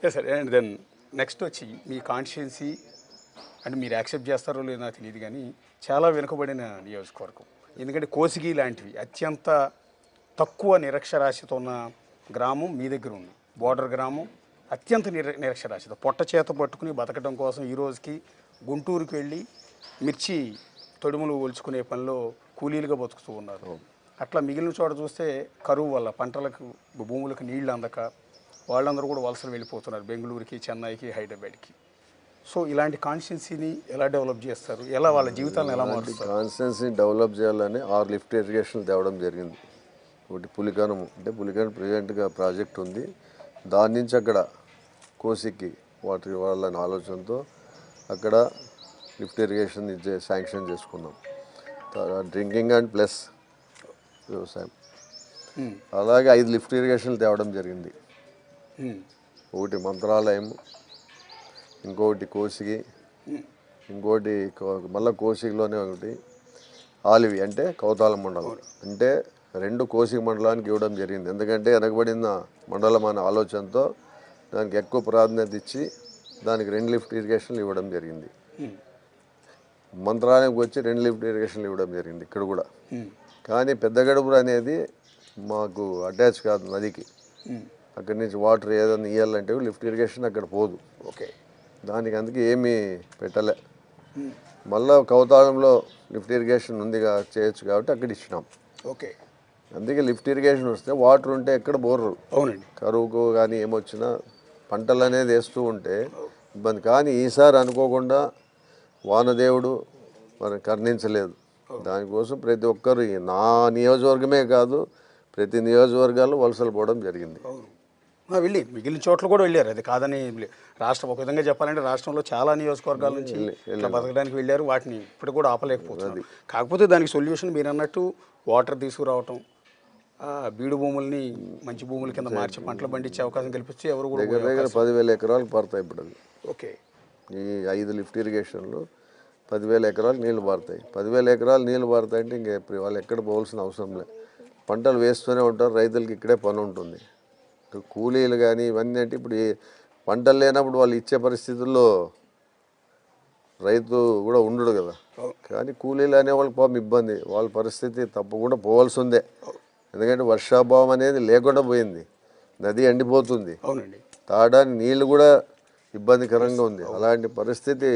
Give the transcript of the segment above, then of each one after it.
Yes sir. And then next వచ్చి మీ constituency అంటే మీరు యాక్సెప్ట్ చేస్తారో లేదో నాకు తెలియదు కానీ చాలా వెనుకబడిన నియోజకవర్గం. ఎందుకంటే కోసిగి లాంటివి అత్యంత తక్కువ నిరక్షరాస్యత ఉన్న గ్రామం మీ దగ్గర ఉంది. బోర్డర్ గ్రామం అత్యంత నిరక్షరాస్యత పొట్ట చేత పట్టుకుని బతకడం కోసం ఈ రోజుకి గుంటూరుకి వెళ్ళి మిర్చి తొడుములు ఒలుచుకునే పనిలో కూలీలుగా బతుకుతూ ఉన్నారు. అట్లా మిగిలిన చోట చూస్తే కరువు వల్ల పంటలకు భూములకు నీళ్లు అందక వాళ్ళందరూ కూడా వలసలు వెళ్ళిపోతున్నారు బెంగళూరుకి, చెన్నైకి, హైదరాబాద్కి. సో ఇలాంటి కాన్స్టిట్యున్సీని ఎలా డెవలప్ చేస్తారు, ఎలా వాళ్ళ జీవితాలను ఎలా మారుస్తారు? కాన్స్టిట్యున్సీని డెవలప్ చేయాలని 6 లిఫ్ట్ ఇరిగేషన్ తేవడం జరిగింది. ఒకటి పులికానం, అంటే పులికానం ప్రెజెంట్గా ప్రాజెక్ట్ ఉంది, దాని నుంచి అక్కడ కోసికి వాటర్ ఇవ్వాలనే ఆలోచనతో అక్కడ లిఫ్ట్ ఇరిగేషన్ శాంక్షన్ చేసుకున్నాం. డ్రింకింగ్ అండ్ ప్లస్ వ్యవసాయం. అలాగే 5 లిఫ్ట్ ఇరిగేషన్లు తేవడం జరిగింది. ఒకటి మంత్రాలయం, ఇంకొకటి కోసిగి, ఇంకోటి మళ్ళీ కోసిగిలోనే ఒకటి ఆలివి అంటే కౌతాల మండలం, అంటే 2 కోసిగి మండలానికి ఇవ్వడం జరిగింది. ఎందుకంటే వెనకబడిన మండలం అనే ఆలోచనతో దానికి ఎక్కువ ప్రాధాన్యత ఇచ్చి దానికి 2 లిఫ్ట్ ఇరిగేషన్లు ఇవ్వడం జరిగింది. మంత్రాలయంకి వచ్చి 2 లిఫ్ట్ ఇరిగేషన్లు ఇవ్వడం జరిగింది ఇక్కడ కూడా. కానీ పెద్ద గడుపురు అనేది మాకు అటాచ్ కాదు నదికి. అక్కడి నుంచి వాటర్ ఏదైనా ఇవ్వాలంటే లిఫ్ట్ ఇరిగేషన్ అక్కడ పోదు. ఓకే, దానికి అందుకే ఏమీ పెట్టలే. మళ్ళీ కౌతాళంలో లిఫ్ట్ ఇరిగేషన్ ఉందిగా చేయొచ్చు కాబట్టి అక్కడ ఇచ్చినాం. ఓకే, అందుకే లిఫ్ట్ ఇరిగేషన్ వస్తే వాటర్ ఉంటే ఎక్కడ బోర్రు. అవునండి. కరువుకు కానీ ఏమొచ్చినా పంటలు అనేది వేస్తూ ఉంటే ఇబ్బంది. కానీ ఈసారి అనుకోకుండా వానదేవుడు మనం కరుణించలేదు. దానికోసం ప్రతి ఒక్కరు నా నియోజకవర్గమే కాదు ప్రతి నియోజకవర్గాల్లో వలసలు పోవడం జరిగింది. వెళ్ళి మిగిలిన చోట్ల కూడా వెళ్ళారు, అది కాదని రాష్ట్రం ఒక విధంగా చెప్పాలంటే రాష్ట్రంలో చాలా నియోజకవర్గాల నుంచి ఇట్లా బతకడానికి వెళ్ళారు. వాటిని ఇప్పుడు కూడా ఆపలేకపోతున్నారు. కాకపోతే దానికి సొల్యూషన్ మీరు అన్నట్టు వాటర్ తీసుకురావటం, బీడు భూముల్ని మంచి భూముల కింద మార్చి పంటలు పండించే అవకాశం కల్పిస్తే ఎవరు కూడా దగ్గర 10,000 ఎకరాలు పడతాయి ఇప్పుడు. అది ఓకే, ఈ 5 లిఫ్ట్ ఇరిగేషన్లు 10,000 ఎకరాలు నీళ్లు పారుతాయి. 10,000 ఎకరాలు నీళ్లు పారుతాయి అంటే ఇంక వాళ్ళు ఎక్కడ పోవాల్సిన అవసరం లేదు. పంటలు వేస్తూనే ఉంటారు, రైతులకి ఇక్కడే పని ఉంటుంది. కూలీలు కానీ ఇవన్నీ అంటే ఇప్పుడు పంటలు లేనప్పుడు వాళ్ళు ఇచ్చే పరిస్థితుల్లో రైతు కూడా ఉండడు కదా. కానీ కూలీలు అనేవాళ్ళకి పాపం ఇబ్బంది, వాళ్ళ పరిస్థితి తప్పకుండా పోవాల్సిందే. ఎందుకంటే వర్షాభావం అనేది లేకుండా పోయింది, నది ఎండిపోతుంది, అవునండి, తాగడానికి నీళ్లు కూడా ఇబ్బందికరంగా ఉంది. అలాంటి పరిస్థితి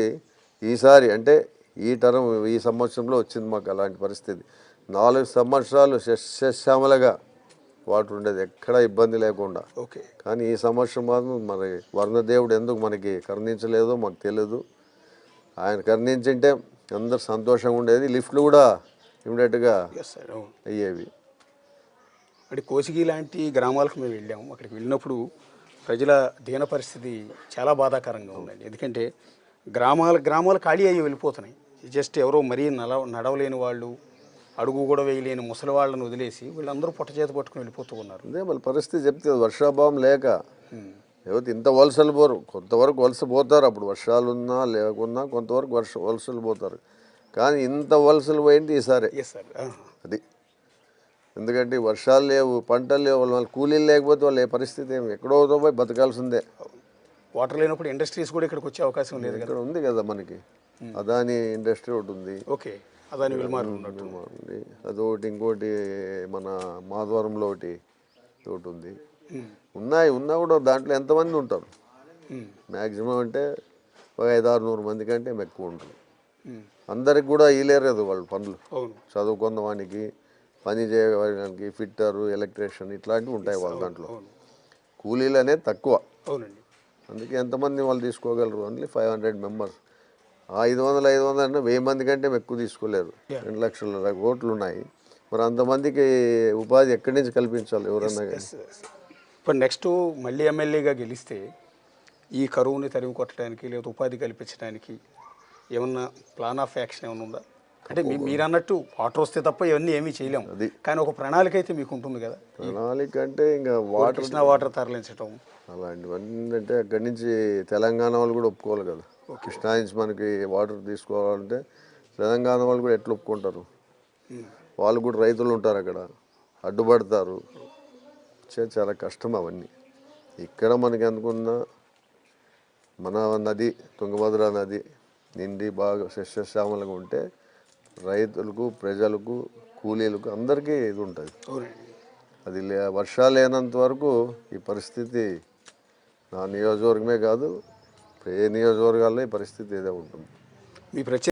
ఈసారి అంటే ఈ సంవత్సరంలో వచ్చింది మాకు అలాంటి పరిస్థితి. 4 సంవత్సరాలు సస్యశ్యామలగా వాటర్ ఉండేది, ఎక్కడా ఇబ్బంది లేకుండా. ఓకే, కానీ ఈ సంవత్సరం మాత్రం మరి వర్ణదేవుడు ఎందుకు మనకి కరుణించలేదో మాకు తెలియదు. ఆయన కరుణించింటే అందరు సంతోషంగా ఉండేది, లిఫ్ట్లు కూడా ఇమీడియట్గా అయ్యేవి. అంటే కోసిగి లాంటి గ్రామాలకు మేము వెళ్ళాము. అక్కడికి వెళ్ళినప్పుడు ప్రజల దీన పరిస్థితి చాలా బాధాకరంగా ఉందండి. ఎందుకంటే గ్రామాలు ఖాళీ అయ్యి వెళ్ళిపోతున్నాయి. జస్ట్ ఎవరో మరీ నడవలేని వాళ్ళు, అడుగు కూడా వేయలేని ముసలి వాళ్ళని వదిలేసి వీళ్ళందరూ పొట్ట చేత పట్టుకుని వెళ్ళిపోతూ ఉన్నారు. అదే వాళ్ళ పరిస్థితి చెప్తే వర్షాభావం లేక ఎవరు ఇంత వలసలు పోరు. కొంతవరకు వలస పోతారు, అప్పుడు వర్షాలున్నా లేకున్నా కొంతవరకు వలసలు పోతారు. కానీ ఇంత వలసలు పోయింది ఈసారి. అది ఎందుకంటే వర్షాలు లేవు, పంటలు లేవు, వాళ్ళు కూలీలు లేకపోతే వాళ్ళు ఏ పరిస్థితి ఎక్కడో పోయి బతకాల్సిందే. వాటర్ లేనప్పుడు ఇండస్ట్రీస్ కూడా ఇక్కడికి వచ్చే అవకాశం లేదు. ఇక్కడ ఉంది కదా మనకి అదాని ఇండస్ట్రీ ఒకటి ఉంది. ఓకే, అదాని విల్మార్ అదొకటి, ఇంకోటి మన మాధవరంలో ఒకటి ఉంది. ఉన్నా కూడా దాంట్లో ఎంతమంది ఉంటారు? మ్యాక్సిమం అంటే 500-600 మంది కంటే ఎక్కువ ఉంటుంది. అందరికి కూడా ఇయలేరు కదా వాళ్ళు పనులు. చదువుకున్న వానికి, పని చేయడానికి, ఫిట్టరు, ఎలక్ట్రీషియన్ ఇట్లాంటివి ఉంటాయి వాళ్ళ దాంట్లో. కూలీలు అనేది తక్కువ. అందుకే ఎంతమంది వాళ్ళు తీసుకోగలరు? Only 500 members. 500 అంటే 1000 మంది కంటే ఎక్కువ తీసుకోలేరు. 2 లక్షల కోట్లు ఉన్నాయి. మరి అంతమందికి ఉపాధి ఎక్కడి నుంచి కల్పించాలి ఎవరన్నా కానీ. ఇప్పుడు నెక్స్ట్ మళ్ళీ ఎమ్మెల్యేగా గెలిస్తే ఈ కరువుని తరిమి కొట్టడానికి లేదా ఉపాధి కల్పించడానికి ఏమన్నా ప్లాన్ ఆఫ్ యాక్షన్ ఏమైనా ఉందా? అంటే మీరు అన్నట్టు వాటర్ వస్తే తప్ప ఇవన్నీ ఏమీ చేయలేము, అది కానీ ఒక ప్రణాళిక అయితే మీకు ఉంటుంది కదా. ప్రణాళిక అంటే ఇంకా వాటర్ తరలించడం అలాంటివన్నీ అంటే అక్కడి నుంచి తెలంగాణ వాళ్ళు కూడా ఒప్పుకోవాలి కదా. కృష్ణా నుంచి మనకి వాటర్ తీసుకోవాలంటే తెలంగాణ వాళ్ళు కూడా ఎట్లా ఒప్పుకుంటారు? వాళ్ళు కూడా రైతులు ఉంటారు అక్కడ, అడ్డుపడతారు. చాలా కష్టం అవన్నీ. ఇక్కడ మనకి అనుకున్న మన నది తుంగభద్ర నది నిండి బాగా సస్యశ్యామలంగా ఉంటే రైతులకు, ప్రజలకు, కూలీలకు అందరికీ ఇది ఉంటుంది. అవునండి. అది వర్షాలు లేనంత వరకు ఈ పరిస్థితి నా నియోజకవర్గమే కాదు, ఏ నియోజకవర్గాల్లో ఈ పరిస్థితి ఇదే ఉంటుంది. మీ ప్రత్యేక